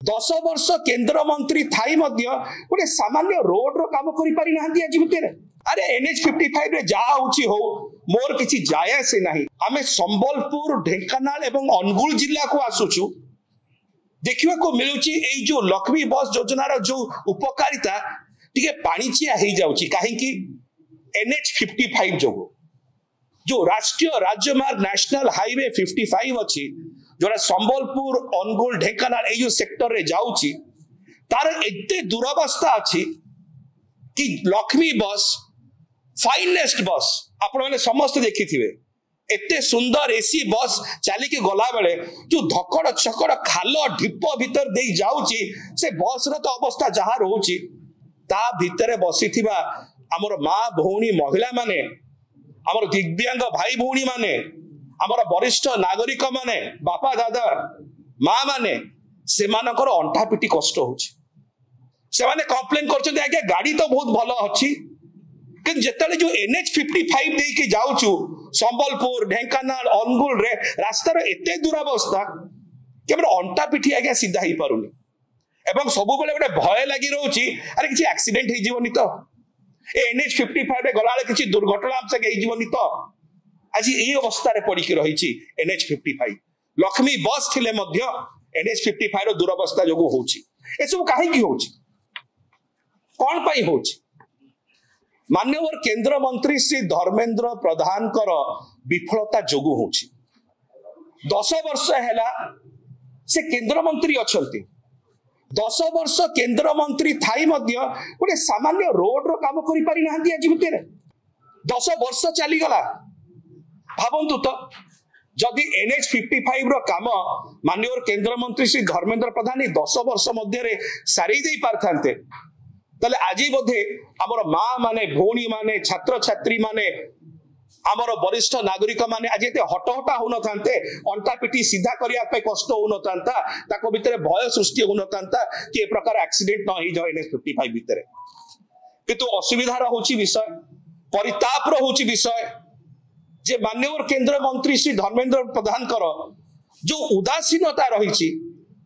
10 वर्ष केंद्र मंत्री थाई गोटे सामान्य रोड रो काम करि पारि नाहंती आज भितर। अरे NH-55 रे जा होची हो मोर किछि जाय से नाही। आमे संबलपुर ढेंकानाल एवं अनुगुल जिला को आसुचु देखिवा को मिलुची एई जो लक्ष्मी बस योजना रो जो उपकारिता टिके पाणीचिया हे जाउची काहे कि NH-55 जोगो जो राष्ट्रीय राजमार्ग नेशनल हाईवे 55 अच्छी जोरा संबलपुर अनुगुल ढेंकानाल ए जो सेक्टर रे जाउची तार एते दुरावस्था अच्छी कि लक्ष्मी बस फाइनेस्ट बस आपण माने समस्त देखिथिबे एते सुंदर एसी बस चली के गला बेले जो धकड़ चकड़ खाल ढिप भीतर दे जाउची से बस रो तो अवस्था जहा रहउची ता भीतर बसिथिबा हमर मां भौणी महिला माने हमर दिव्यांग भाई भौणी माने हमर वरिष्ठ नागरिक माने बापा दादा मां माने से मानकर अंटा पिटी कष्ट होची से माने कंप्लेन करछन आगे गाड़ी तो बहुत भलो अछि कि जेतले जो NH-55 दे के जाउचु संबलपुर ढेंकानाल अनुगुल रे रास्ता रे एते दुरावस्था कि हमर अंटा पिटी आगे सीधा ही पारुनी एवं सबु बेले गोटे भय लागि रहउची अरे किछि एक्सीडेंट हे जीवनी तो NH-55 रे गलाले किछि दुर्घटना हमसे हे जीवनी तो आज ये अवस्था रे पड़ी की रही NH-55 लक्ष्मी बस थिले मध्य NH-55 रो दुरावस्था जोगु होची ए सब काहे की होची कोन पाई होची माननीय केंद्र मंत्री श्री धर्मेंद्र प्रधान कर विफलता जोगु होची 10 वर्ष हैला से केंद्र मंत्री अछंती 10 वर्ष केंद्र मंत्री थाई गोटे सामान्य रोड रो काम करि पारि नाहंती आज भितर 10 वर्ष चली गला भावंतु तो जदि NH-55 रो काम माननीय केंद्र मंत्री श्री धर्मेंद्र प्रधान 10 वर्ष मध्य सारी दे पारथांते तले आज बोधे हमर मां माने भौणी माने छात्र छात्री माने हमर वरिष्ठ नागरिक माने आज एते हटहटा हो न थांते अंटा पिटी सीधा करिया पे कष्ट हो न थांता ताको भितरे भय सृष्टि हो न थांता कि ए प्रकार एक्सीडेंट न ही जाय NH-55 भितरे किंतु असुविधा रा होची विषय परिताप रो होची विषय जे माननीय केंद्र मंत्री श्री धर्मेंद्र प्रधान कर जो उदासीनता रही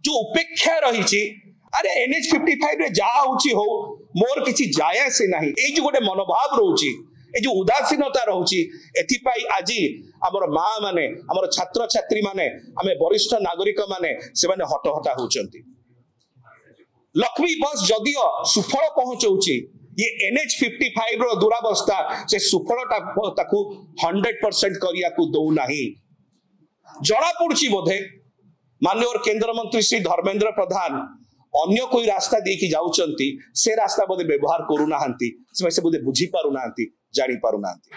जो उपेक्षा रही अरे NH-55 रे जा होची हो मोर किछि जाय से नाही ए जो गोटे मनोभाव रहउची ए जो उदासीनता रहउची एथि पाई आज हमर मां माने हमर छात्र छात्री माने हमें वरिष्ठ नागरिक माने से माने हटहटा होचंती लक्ष्मी बस जदियो सुफल पहुंचौची ये NH-55 रो दुरावस्था से सुफलता ताकू 100% करिया को दउ नाही जड़ा पड़ची बोधे माननीय केंद्र मंत्री श्री धर्मेंद्र प्रधान अन्य कोई रास्ता देखि जाउचंती से रास्ता बोधे व्यवहार करू नाहंती से बोधे बुझी पारू नाहंती जानी पारू नाहंती।